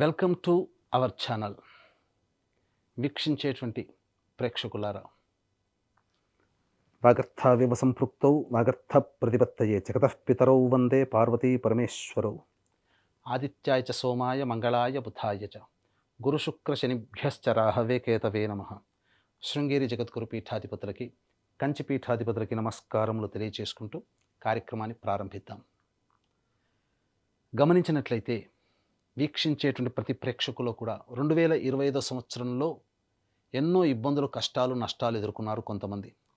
Welcome to our channel. వీక్షించేటువంటి ప్రేక్షకులారా, వాగర్థావివ సంపృక్తౌ వాగర్థ ప్రతిపత్తయే జగతః పితరౌ వందే పార్వతీ పరమేశ్వరౌ. ఆదిత్యాయ చ సోమాయ మంగళాయ బుధాయ చ గురుశుక్ర శనిభ్యశ్చ రాహవే కేతవే నమః. శృంగేరి జగద్గురు పీఠాధిపతులకి, కంచి పీఠాధిపతులకి నమస్కారములు తెలియచేసుకుంటూ కార్యక్రమాన్ని ప్రారంభిద్దాం. గమనించినట్లయితే వీక్షించేటువంటి ప్రతి ప్రేక్షకులు కూడా 2025 సంవత్సరంలో ఎన్నో ఇబ్బందులు, కష్టాలు, నష్టాలు ఎదుర్కొన్నారు.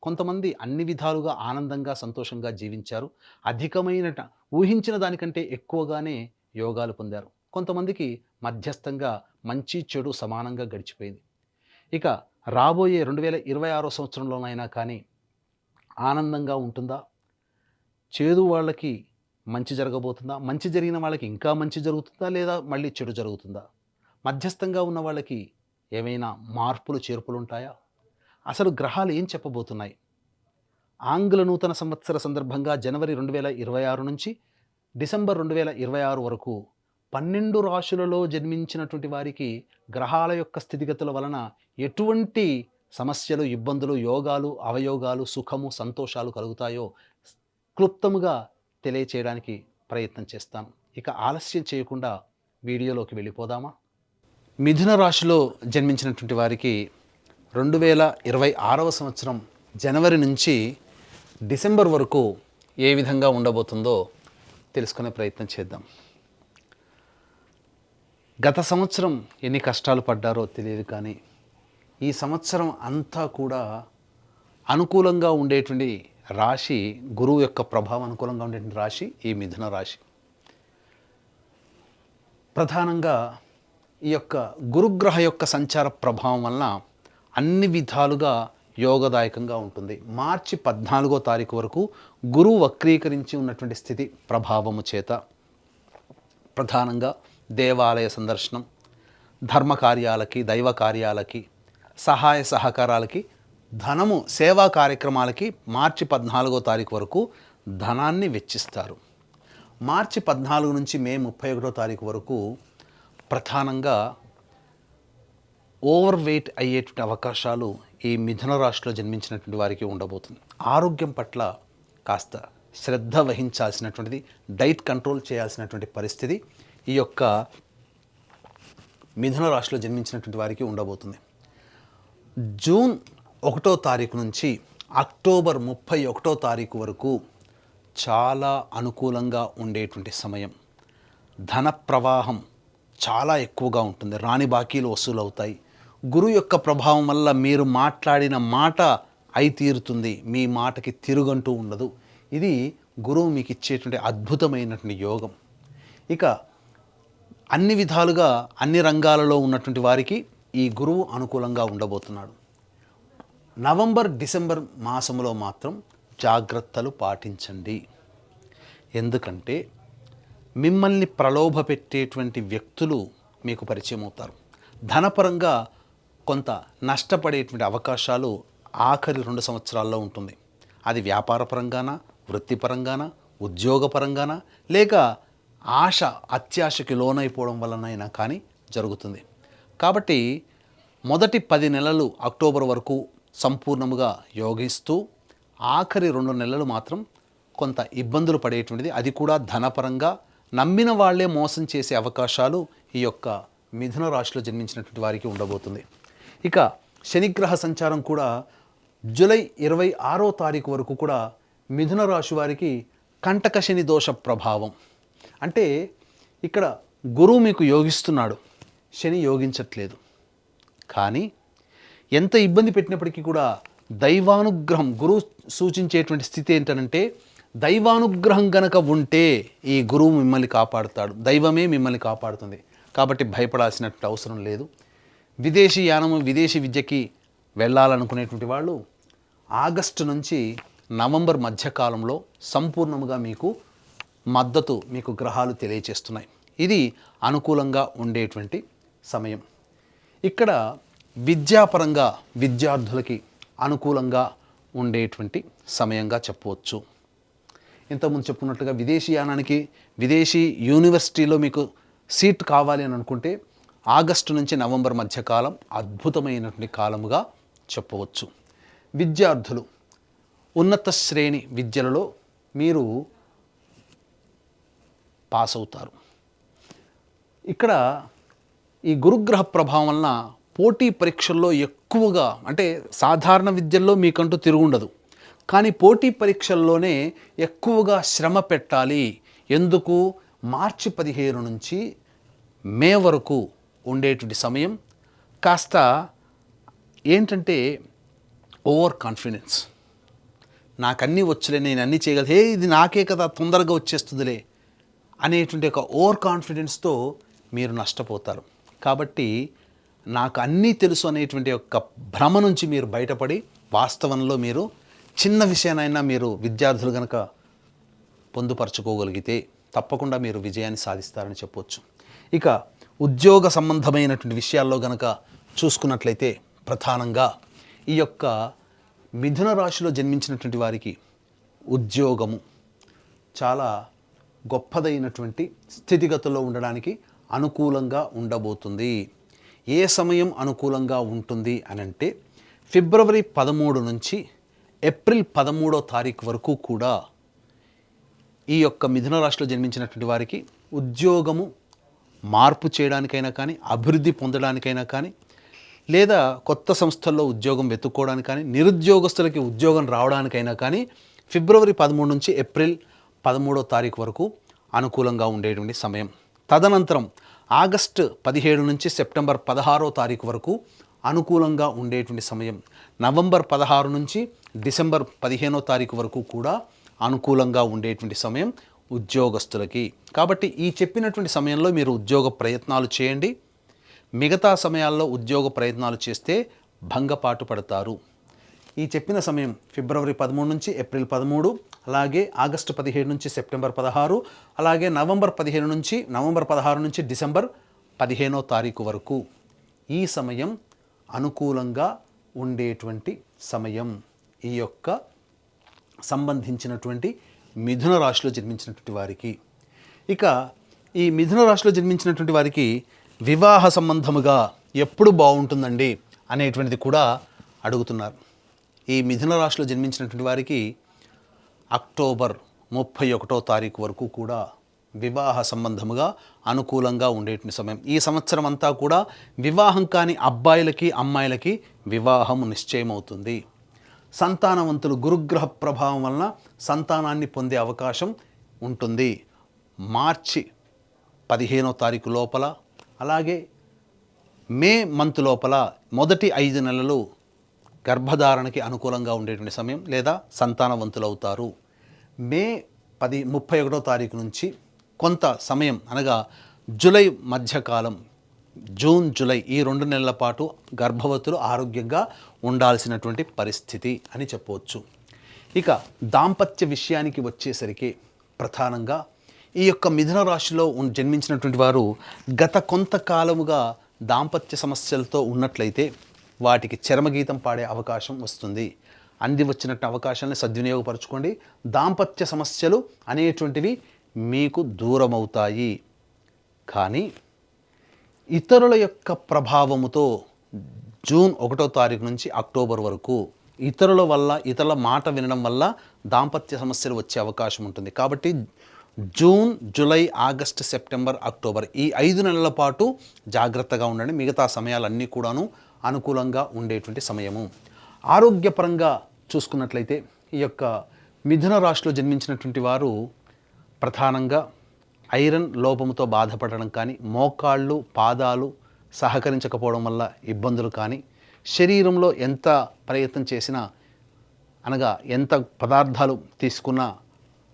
కొంతమంది అన్ని విధాలుగా ఆనందంగా, సంతోషంగా జీవించారు. అధికమైన ఊహించిన దానికంటే ఎక్కువగానే యోగాలు పొందారు. కొంతమందికి మధ్యస్థంగా మంచి చెడు సమానంగా గడిచిపోయింది. ఇక రాబోయే 2026 సంవత్సరంలోనైనా కానీ ఆనందంగా ఉంటుందా? చేదు వాళ్ళకి మంచి జరగబోతుందా? మంచి జరిగిన వాళ్ళకి ఇంకా మంచి జరుగుతుందా, లేదా మళ్ళీ చెడు జరుగుతుందా? మధ్యస్థంగా ఉన్న వాళ్ళకి ఏమైనా మార్పులు, చేర్పులు ఉంటాయా? అసలు గ్రహాలు ఏం చెప్పబోతున్నాయి? ఆంగ్ల నూతన సంవత్సర సందర్భంగా జనవరి 2026 నుంచి డిసెంబర్ 2026 వరకు 12 రాశులలో జన్మించినటువంటి వారికి గ్రహాల యొక్క స్థితిగతుల వలన ఎటువంటి సమస్యలు, ఇబ్బందులు, యోగాలు, అవయోగాలు, సుఖము, సంతోషాలు కలుగుతాయో క్లుప్తముగా తెలియచేయడానికి ప్రయత్నం చేస్తాను. ఇక ఆలస్యం చేయకుండా వీడియోలోకి వెళ్ళిపోదామా? మిథున రాశిలో జన్మించినటువంటి వారికి 2026 సంవత్సరం జనవరి నుంచి డిసెంబర్ వరకు ఏ విధంగా ఉండబోతుందో తెలుసుకునే ప్రయత్నం చేద్దాం. గత సంవత్సరం ఎన్ని కష్టాలు పడ్డారో తెలియదు, కానీ ఈ సంవత్సరం అంతా కూడా అనుకూలంగా ఉండేటువంటి రాశి, గురువు యొక్క ప్రభావం అనుకూలంగా ఉండేటువంటి రాశి ఈ మిథున రాశి. ప్రధానంగా ఈ యొక్క గురుగ్రహ యొక్క సంచార ప్రభావం వలన అన్ని విధాలుగా యోగదాయకంగా ఉంటుంది. మార్చి 14వ తారీఖు వరకు గురువు వక్రీకరించి ఉన్నటువంటి స్థితి ప్రభావము చేత ప్రధానంగా దేవాలయ సందర్శనం, ధర్మ కార్యాలకి, దైవ కార్యాలకి, సహాయ సహకారాలకి, ధనము, సేవా కార్యక్రమాలకి మార్చి 14వ తారీఖు వరకు ధనాన్ని వెచ్చిస్తారు. మార్చి 14 నుంచి మే 31వ తారీఖు వరకు ప్రధానంగా ఓవర్ వెయిట్ అయ్యేటువంటి అవకాశాలు ఈ మిథున రాశిలో జన్మించినటువంటి వారికి ఉండబోతుంది. ఆరోగ్యం పట్ల కాస్త శ్రద్ధ వహించాల్సినటువంటిది, డైట్ కంట్రోల్ చేయాల్సినటువంటి పరిస్థితి ఈ యొక్క మిథున రాశిలో జన్మించినటువంటి వారికి ఉండబోతుంది. జూన్ 1వ తారీఖు నుంచి అక్టోబర్ 31వ తారీఖు వరకు చాలా అనుకూలంగా ఉండేటువంటి సమయం. ధన ప్రవాహం చాలా ఎక్కువగా ఉంటుంది. రాని బాకీలు వసూలు అవుతాయి. గురువు యొక్క ప్రభావం వల్ల మీరు మాట్లాడిన మాట అయి తీరుతుంది. మీ మాటకి తిరుగంటూ ఉండదు. ఇది గురువు మీకు ఇచ్చేటువంటి అద్భుతమైనటువంటి యోగం. ఇక అన్ని విధాలుగా అన్ని రంగాలలో ఉన్నటువంటి వారికి ఈ గురువు అనుకూలంగా ఉండబోతున్నాడు. నవంబర్, డిసెంబర్ మాసంలో మాత్రం జాగ్రత్తలు పాటించండి. ఎందుకంటే మిమ్మల్ని ప్రలోభ పెట్టేటువంటి వ్యక్తులు మీకు పరిచయం అవుతారు. ధనపరంగా కొంత నష్టపడేటువంటి అవకాశాలు ఆఖరి 2 సంవత్సరాల్లో ఉంటుంది. అది వ్యాపారపరంగానా, వృత్తిపరంగానా, ఉద్యోగపరంగానా, లేక ఆశ, అత్యాశకి లోనైపోవడం వలనైనా కానీ జరుగుతుంది. కాబట్టి మొదటి 10 నెలలు అక్టోబర్ వరకు సంపూర్ణముగా యోగిస్తూ ఆఖరి 2 నెలలు మాత్రం కొంత ఇబ్బందులు పడేటువంటిది. అది కూడా ధనపరంగా నమ్మిన వాళ్లే మోసం చేసే అవకాశాలు ఈ యొక్క మిథున రాశిలో జన్మించినటువంటి వారికి ఉండబోతుంది. ఇక శనిగ్రహ సంచారం కూడా జూలై 26వ తారీఖు వరకు కూడా మిథున రాశి వారికి కంటక శని దోష ప్రభావం. అంటే ఇక్కడ గురువు మీకు యోగిస్తున్నాడు, శని యోగించట్లేదు. కానీ ఎంత ఇబ్బంది పెట్టినప్పటికీ కూడా దైవానుగ్రహం, గురువు సూచించేటువంటి స్థితి ఏంటంటే దైవానుగ్రహం గనక ఉంటే ఈ గురువు మిమ్మల్ని కాపాడుతాడు, దైవమే మిమ్మల్ని కాపాడుతుంది. కాబట్టి భయపడాల్సినటువంటి అవసరం లేదు. విదేశీ యానము, విదేశీ విద్యకి వెళ్ళాలనుకునేటువంటి వాళ్ళు ఆగస్టు నుంచి నవంబర్ మధ్యకాలంలో సంపూర్ణముగా మీకు మద్దతు, మీకు గ్రహాలు తెలియచేస్తున్నాయి. ఇది అనుకూలంగా ఉండేటువంటి సమయం. ఇక్కడ విద్యాపరంగా విద్యార్థులకి అనుకూలంగా ఉండేటువంటి సమయంగా చెప్పవచ్చు. ఇంతకుముందు చెప్పుకున్నట్టుగా విదేశీ యానానికి, విదేశీ యూనివర్సిటీలో మీకు సీట్ కావాలి అని అనుకుంటే ఆగస్టు నుంచి నవంబర్ మధ్య కాలం అద్భుతమైనటువంటి కాలముగా చెప్పవచ్చు. విద్యార్థులు ఉన్నత శ్రేణి విద్యలలో మీరు పాస్ అవుతారు. ఇక్కడ ఈ గురుగ్రహ ప్రభావం వలన పోటీ పరీక్షల్లో ఎక్కువగా, అంటే సాధారణ విద్యల్లో మీకంటూ తిరుగుండదు, కానీ పోటీ పరీక్షల్లోనే ఎక్కువగా శ్రమ పెట్టాలి. ఎందుకు? మార్చి 15 నుంచి మే వరకు ఉండేటువంటి సమయం కాస్త ఏంటంటే ఓవర్ కాన్ఫిడెన్స్, నాకన్నీ వచ్చలే, నేను అన్నీ చేయగలను, ఇది నాకే కదా తొందరగా వచ్చేస్తుందిలే అనేటువంటి ఒక ఓవర్ కాన్ఫిడెన్స్తో మీరు నష్టపోతారు. కాబట్టి నాకు అన్నీ తెలుసు అనేటువంటి ఒక భ్రమ నుంచి మీరు బయటపడి వాస్తవంలో మీరు చిన్న విషయానైనా మీరు విద్యార్థులు కనుక పొందుపరచుకోగలిగితే తప్పకుండా మీరు విజయాన్ని సాధిస్తారని చెప్పవచ్చు. ఇక ఉద్యోగ సంబంధమైనటువంటి విషయాల్లో కనుక చూసుకున్నట్లయితే ప్రధానంగా ఈ యొక్క మిథున రాశిలో జన్మించినటువంటి వారికి ఉద్యోగము చాలా గొప్పదైనటువంటి స్థితిగతుల్లో ఉండడానికి అనుకూలంగా ఉండబోతుంది. ఏ సమయం అనుకూలంగా ఉంటుంది అనంటే ఫిబ్రవరి 13 నుంచి ఏప్రిల్ 13వ తారీఖు వరకు కూడా ఈ యొక్క మిథున రాశిలో జన్మించినటువంటి వారికి ఉద్యోగము మార్పు చేయడానికైనా కానీ, అభివృద్ధి పొందడానికైనా కానీ, లేదా కొత్త సంస్థల్లో ఉద్యోగం వెతుక్కోవడానికి కానీ, నిరుద్యోగస్తులకి ఉద్యోగం రావడానికైనా కానీ ఫిబ్రవరి 13 నుంచి ఏప్రిల్ 13వ తారీఖు వరకు అనుకూలంగా ఉండేటువంటి సమయం. తదనంతరం ఆగస్టు 17 నుంచి సెప్టెంబర్ 16వ తారీఖు వరకు అనుకూలంగా ఉండేటువంటి సమయం. నవంబర్ 16 నుంచి డిసెంబర్ 15వ తారీఖు వరకు కూడా అనుకూలంగా ఉండేటువంటి సమయం ఉద్యోగస్తులకి. కాబట్టి ఈ చెప్పినటువంటి సమయంలో మీరు ఉద్యోగ ప్రయత్నాలు చేయండి. మిగతా సమయాల్లో ఉద్యోగ ప్రయత్నాలు చేస్తే భంగపాటు పడతారు. ఈ చెప్పిన సమయం ఫిబ్రవరి 13 నుంచి ఏప్రిల్ 13, అలాగే ఆగస్టు 17 నుంచి సెప్టెంబర్ 16, అలాగే నవంబర్ 16 నుంచి డిసెంబర్ 15వ తారీఖు వరకు ఈ సమయం అనుకూలంగా ఉండేటువంటి సమయం ఈ యొక్క సంబంధించినటువంటి మిథున రాశిలో జన్మించినటువంటి వారికి. ఇక ఈ మిథున రాశిలో జన్మించినటువంటి వారికి వివాహ సంబంధముగా ఎప్పుడు బాగుంటుందండి అనేటువంటిది కూడా అడుగుతున్నారు. ఈ మిథున రాశిలో జన్మించినటువంటి వారికి అక్టోబర్ 31వ తారీఖు వరకు కూడా వివాహ సంబంధముగా అనుకూలంగా ఉండేటువంటి సమయం. ఈ సంవత్సరం అంతా కూడా వివాహం కాని అబ్బాయిలకి అమ్మాయిలకి వివాహం నిశ్చయమవుతుంది. సంతానవంతులు గురుగ్రహ ప్రభావం వలన సంతానాన్ని పొందే అవకాశం ఉంటుంది. మార్చి 15వ తారీఖు లోపల, అలాగే మే మంత్ లోపల మొదటి 5 నెలలు గర్భధారణకి అనుకూలంగా ఉండేటువంటి సమయం, లేదా సంతానవంతులు అవుతారు. మే 31వ తారీఖు నుంచి కొంత సమయం, అనగా జూలై మధ్యకాలం, జూన్ జూలై ఈ 2 నెలల పాటు గర్భవతులు ఆరోగ్యంగా ఉండాల్సినటువంటి పరిస్థితి అని చెప్పవచ్చు. ఇక దాంపత్య విషయానికి వచ్చేసరికి ప్రధానంగా ఈ యొక్క మిథున రాశిలో జన్మించినటువంటి వారు గత కొంతకాలముగా దాంపత్య సమస్యలతో ఉన్నట్లయితే వాటికి చరమగీతం పాడే అవకాశం వస్తుంది. అంది వచ్చినట్టు అవకాశాన్ని సద్వినియోగపరచుకోండి. దాంపత్య సమస్యలు అనేటువంటివి మీకు దూరమవుతాయి. కానీ ఇతరుల యొక్క ప్రభావముతో జూన్ 1వ తారీఖు నుంచి అక్టోబర్ వరకు ఇతరుల మాట వినడం వల్ల దాంపత్య సమస్యలు వచ్చే అవకాశం ఉంటుంది. కాబట్టి June, July, August, September, October ఈ 5 నెలల పాటు జాగ్రత్తగా ఉండండి. మిగతా సమయాలన్నీ కూడాను అనుకూలంగా ఉండేటువంటి సమయము. ఆరోగ్యపరంగా చూసుకున్నట్లయితే ఈ యొక్క మిథున రాశిలో జన్మించినటువంటి వారు ప్రధానంగా ఐరన్ లోపముతో బాధపడడం కానీ, మోకాళ్ళు పాదాలు సహకరించకపోవడం వల్ల ఇబ్బందులు కానీ, శరీరంలో ఎంత ప్రయత్నం చేసినా, అనగా ఎంత పదార్థాలు తీసుకున్నా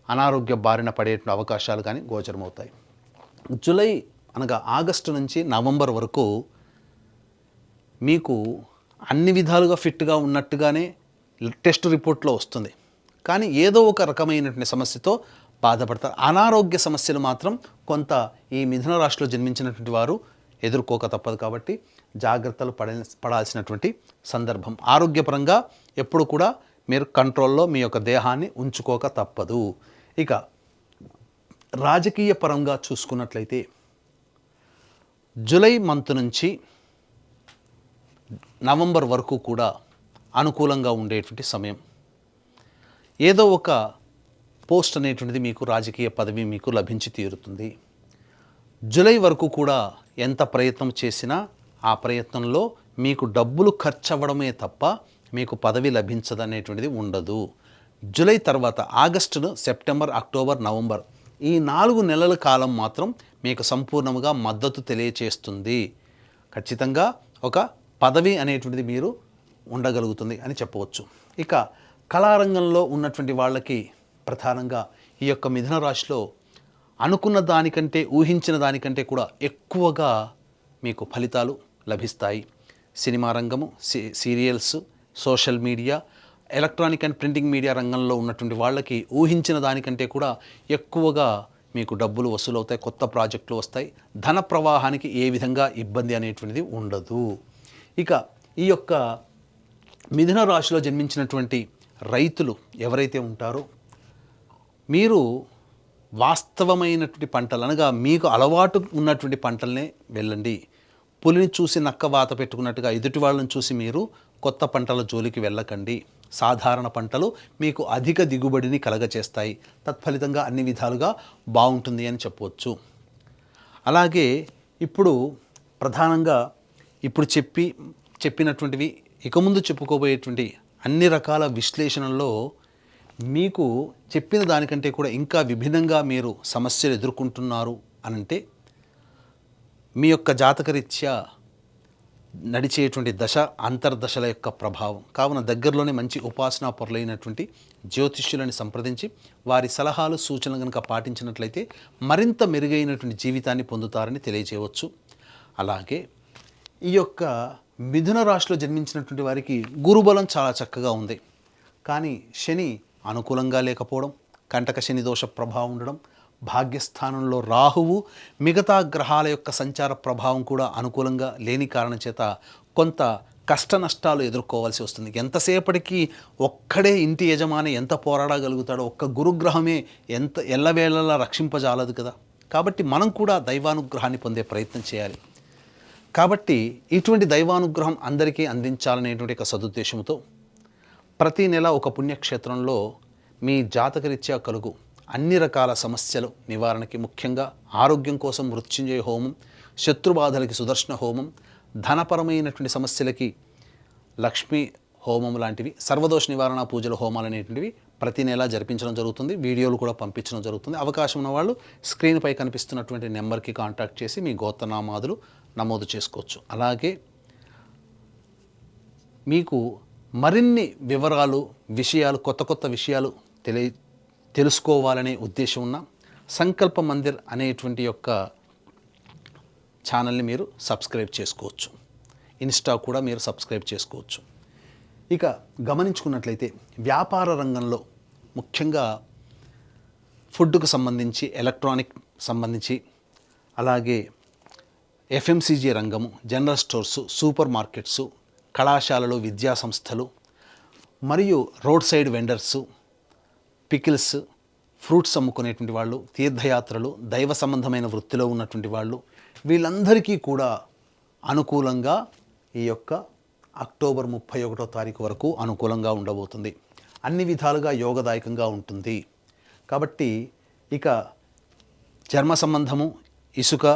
అనారోగ్య బారిన పడే అవకాశాలు కానీ గోచరమవుతాయి. జూలై అనగా ఆగస్టు నుంచి నవంబర్ వరకు మీకు అన్ని విధాలుగా ఫిట్గా ఉన్నట్టుగానే టెస్ట్ రిపోర్ట్లో వస్తుంది. కానీ ఏదో ఒక రకమైనటువంటి సమస్యతో బాధపడతారు. అనారోగ్య సమస్యలు మాత్రం కొంత ఈ మిథున రాశిలో జన్మించినటువంటి వారు ఎదుర్కోక తప్పదు. కాబట్టి జాగ్రత్తలు పడాల్సినటువంటి సందర్భం. ఆరోగ్యపరంగా ఎప్పుడు కూడా మీరు కంట్రోల్లో మీ యొక్క దేహాన్ని ఉంచుకోక తప్పదు. ఇక రాజకీయ పరంగా చూసుకున్నట్లయితే జూలై మంత్ నుంచి నవంబర్ వరకు కూడా అనుకూలంగా ఉండేటువంటి సమయం. ఏదో ఒక పోస్ట్ అనేటువంటిది మీకు, రాజకీయ పదవి మీకు లభించి తీరుతుంది. జూలై వరకు కూడా ఎంత ప్రయత్నం చేసినా ఆ ప్రయత్నంలో మీకు డబ్బులు ఖర్చు అవ్వడమే తప్ప మీకు పదవి లభించదనేటువంటిది ఉండదు. జూలై తర్వాత ఆగస్టు, సెప్టెంబర్, అక్టోబర్, నవంబర్ ఈ 4 నెలల కాలం మాత్రం మీకు సంపూర్ణంగా మద్దతు తెలియచేస్తుంది. ఖచ్చితంగా ఒక పదవి అనేటువంటిది మీరు ఉండగలుగుతుంది అని చెప్పవచ్చు. ఇక కళారంగంలో ఉన్నటువంటి వాళ్ళకి ప్రధానంగా ఈ యొక్క మిథున రాశిలో అనుకున్న దానికంటే, ఊహించిన దానికంటే కూడా ఎక్కువగా మీకు ఫలితాలు లభిస్తాయి. సినిమా రంగము, serials, social media, electronic and printing media రంగంలో ఉన్నటువంటి వాళ్ళకి ఊహించిన దానికంటే కూడా ఎక్కువగా మీకు డబ్బులు వసూలవుతాయి, కొత్త ప్రాజెక్టులు వస్తాయి, ధన ప్రవాహానికి ఏ విధంగా ఇబ్బంది అనేటువంటిది ఉండదు. ఇక ఈ యొక్క మిథున రాశిలో జన్మించినటువంటి రైతులు ఎవరైతే ఉంటారో మీరు వాస్తవమైనటువంటి పంటలు అనగా మీకు అలవాటు ఉన్నటువంటి పంటలనే వెళ్ళండి. పులిని చూసి నక్క వాత పెట్టుకున్నట్టుగా ఎదుటి వాళ్ళని చూసి మీరు కొత్త పంటల జోలికి వెళ్ళకండి. సాధారణ పంటలు మీకు అధిక దిగుబడిని కలగచేస్తాయి, తత్ఫలితంగా అన్ని విధాలుగా బాగుంటుంది అని చెప్పవచ్చు. అలాగే ఇప్పుడు ప్రధానంగా ఇప్పుడు చెప్పినటువంటివి ఇక ముందు చెప్పుకోబోయేటువంటి అన్ని రకాల విశ్లేషణల్లో మీకు చెప్పిన దానికంటే కూడా ఇంకా విభిన్నంగా మీరు సమస్యలు ఎదుర్కొంటున్నారు అనంటే మీ యొక్క జాతకరీత్యా నడిచేటువంటి దశ, అంతర్దశల యొక్క ప్రభావం. కావున దగ్గరలోనే మంచి ఉపాసనా పరులైనటువంటి జ్యోతిష్యులని సంప్రదించి వారి సలహాలు, సూచనలు కనుక పాటించినట్లయితే మరింత మెరుగైనటువంటి జీవితాన్ని పొందుతారని తెలియజేయవచ్చు. అలాగే ఈ యొక్క మిథున రాశిలో జన్మించినటువంటి వారికి గురుబలం చాలా చక్కగా ఉంది. కానీ శని అనుకూలంగా లేకపోవడం, కంటక శని దోష ప్రభావం ఉండడం, భాగ్యస్థానంలో రాహువు, మిగతా గ్రహాల యొక్క సంచార ప్రభావం కూడా అనుకూలంగా లేని కారణం చేత కొంత కష్ట నష్టాలు ఎదుర్కోవాల్సి వస్తుంది. ఎంతసేపటికి ఒక్కడే ఇంటి యజమాని ఎంత పోరాడగలుగుతాడో, ఒక్క గురుగ్రహమే ఎంత ఎల్లవేళలా రక్షింపజాలదు కదా. కాబట్టి మనం కూడా దైవానుగ్రహాన్ని పొందే ప్రయత్నం చేయాలి. కాబట్టి ఇటువంటి దైవానుగ్రహం అందరికీ అందించాలనేటువంటి ఒక సదుద్దేశంతో ప్రతి నెల ఒక పుణ్యక్షేత్రంలో మీ జాతకరీత్యా కలుగు అన్ని రకాల సమస్యలు నివారణకి, ముఖ్యంగా ఆరోగ్యం కోసం మృత్యుంజయ హోమం, శత్రుబాధలకి సుదర్శన హోమం, ధనపరమైనటువంటి సమస్యలకి లక్ష్మీ హోమం లాంటివి, సర్వదోష నివారణ పూజల హోమాలు అనేటువంటివి ప్రతి నెల జరిపించడం జరుగుతుంది. వీడియోలు కూడా పంపించడం జరుగుతుంది. అవకాశం ఉన్న వాళ్ళు స్క్రీన్పై కనిపిస్తున్నటువంటి నెంబర్కి కాంటాక్ట్ చేసి మీ గోత్రనామాదులు నమోదు చేసుకోవచ్చు. అలాగే మీకు మరిన్ని వివరాలు, విషయాలు, కొత్త విషయాలు తెలుసుకోవాలనే ఉద్దేశం ఉన్న సంకల్ప మందిర్ అనేటువంటి యొక్క ఛానల్ని మీరు సబ్స్క్రైబ్ చేసుకోవచ్చు. ఇన్స్టా కూడా మీరు సబ్స్క్రైబ్ చేసుకోవచ్చు. ఇక గమనించుకున్నట్లయితే వ్యాపార రంగంలో ముఖ్యంగా ఫుడ్కు సంబంధించి, ఎలక్ట్రానిక్ సంబంధించి, అలాగే ఎఫ్ఎంసీజీ రంగము, జనరల్ స్టోర్సు, సూపర్ మార్కెట్సు, కళాశాలలు, విద్యా సంస్థలు మరియు road side vendors, pickles, fruits అమ్ముకునేటువంటి వాళ్ళు, తీర్థయాత్రలు, దైవ సంబంధమైన వృత్తిలో ఉన్నటువంటి వాళ్ళు, వీళ్ళందరికీ కూడా అనుకూలంగా ఈ యొక్క అక్టోబర్ 31వ తారీఖు వరకు అనుకూలంగా ఉండబోతుంది. అన్ని విధాలుగా యోగదాయకంగా ఉంటుంది. కాబట్టి ఇక చర్మ సంబంధము, ఇసుక,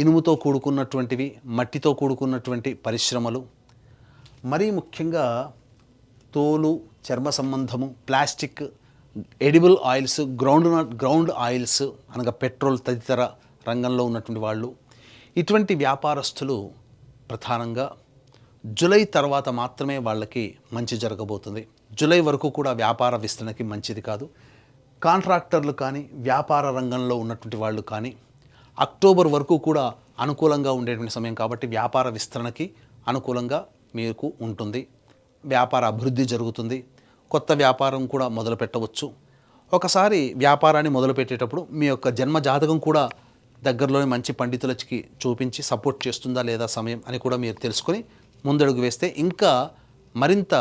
ఇనుముతో కూడుకున్నటువంటివి, మట్టితో కూడుకున్నటువంటి పరిశ్రమలు, మరీ ముఖ్యంగా తోలు, చర్మ సంబంధము, plastic, edible oils, ground oils అనగా పెట్రోల్ తదితర రంగంలో ఉన్నటువంటి వాళ్ళు, ఇటువంటి వ్యాపారస్తులు ప్రధానంగా జూలై తర్వాత మాత్రమే వాళ్ళకి మంచి జరగబోతుంది. జూలై వరకు కూడా వ్యాపార విస్తరణకి మంచిది కాదు. కాంట్రాక్టర్లు కానీ, వ్యాపార రంగంలో ఉన్నటువంటి వాళ్ళు కానీ అక్టోబర్ వరకు కూడా అనుకూలంగా ఉండేటువంటి సమయం కాబట్టి వ్యాపార విస్తరణకి అనుకూలంగా మీకు ఉంటుంది. వ్యాపార అభివృద్ధి జరుగుతుంది. కొత్త వ్యాపారం కూడా మొదలు పెట్టవచ్చు. ఒకసారి వ్యాపారాన్ని మొదలుపెట్టేటప్పుడు మీ యొక్క జన్మ జాతకం కూడా దగ్గరలోని మంచి పండితులకి చూపించి సపోర్ట్ చేస్తుందా లేదా సమయం అని కూడా మీరు తెలుసుకొని ముందడుగు వేస్తే ఇంకా మరింత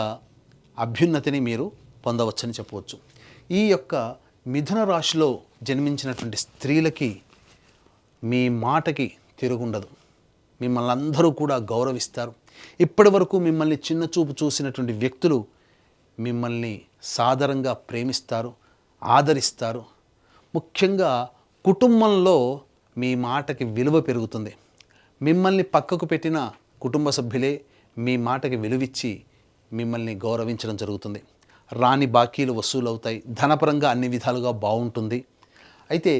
అభ్యున్నతిని మీరు పొందవచ్చని చెప్పవచ్చు. ఈ యొక్క మిథున రాశిలో జన్మించినటువంటి స్త్రీలకి మీ మాటకి తిరుగుండదు. మిమ్మల్ని అందరూ కూడా గౌరవిస్తారు. ఇప్పటి వరకు మిమ్మల్ని చిన్న చూపు చూసినటువంటి వ్యక్తులు మిమ్మల్ని సాదరంగా ప్రేమిస్తారు, ఆదరిస్తారు. ముఖ్యంగా కుటుంబంలో మీ మాటకి విలువ పెరుగుతుంది. మిమ్మల్ని పక్కకు పెట్టిన కుటుంబ సభ్యులే మీ మాటకి విలువిచ్చి మిమ్మల్ని గౌరవించడం జరుగుతుంది. రాని బాకీలు వసూలవుతాయి. ధనపరంగా అన్ని విధాలుగా బాగుంటుంది. అయితే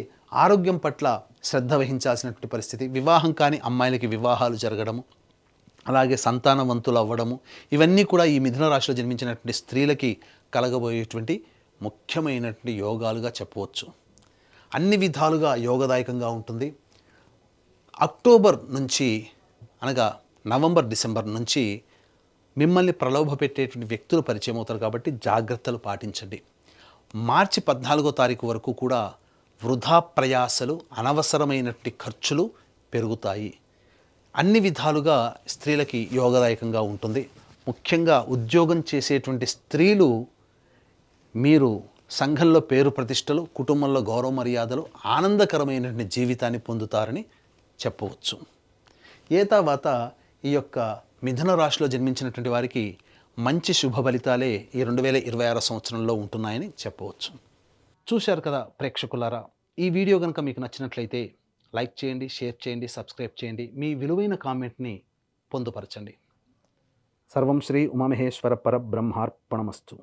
ఆరోగ్యం పట్ల శ్రద్ధ వహించాల్సినటువంటి పరిస్థితి. వివాహం కాని అమ్మాయిలకి వివాహాలు జరగడము, అలాగే సంతానవంతులు అవ్వడము, ఇవన్నీ కూడా ఈ మిథున రాశిలో జన్మించినటువంటి స్త్రీలకి కలగబోయేటువంటి ముఖ్యమైనటువంటి యోగాలుగా చెప్పవచ్చు. అన్ని విధాలుగా యోగదాయకంగా ఉంటుంది. అక్టోబర్ నుంచి అనగా నవంబర్, డిసెంబర్ నుంచి మిమ్మల్ని ప్రలోభ పెట్టేటువంటి వ్యక్తులు పరిచయం అవుతారు కాబట్టి జాగ్రత్తలు పాటించండి. మార్చి 14వ తారీఖు వరకు కూడా వృధా ప్రయాసలు, అనవసరమైనటువంటి ఖర్చులు పెరుగుతాయి. అన్ని విధాలుగా స్త్రీలకి యోగదాయకంగా ఉంటుంది. ముఖ్యంగా ఉద్యోగం చేసేటువంటి స్త్రీలు మీరు సంఘంలో పేరు ప్రతిష్టలు, కుటుంబంలో గౌరవ మర్యాదలు, ఆనందకరమైనటువంటి జీవితాన్ని పొందుతారని చెప్పవచ్చు. తర్వాత ఈ యొక్క మిథున రాశిలో జన్మించినటువంటి వారికి మంచి శుభ ఫలితాలే ఈ 2026 సంవత్సరంలో ఉంటున్నాయని చెప్పవచ్చు. చూశారు కదా ప్రేక్షకులారా, ఈ వీడియో కనుక మీకు నచ్చినట్లయితే లైక్ చేయండి, షేర్ చేయండి, సబ్స్క్రైబ్ చేయండి. మీ విలువైన కామెంట్ని పొందుపరచండి. సర్వం శ్రీ ఉమామహేశ్వర పరబ్రహ్మార్పణమస్తు.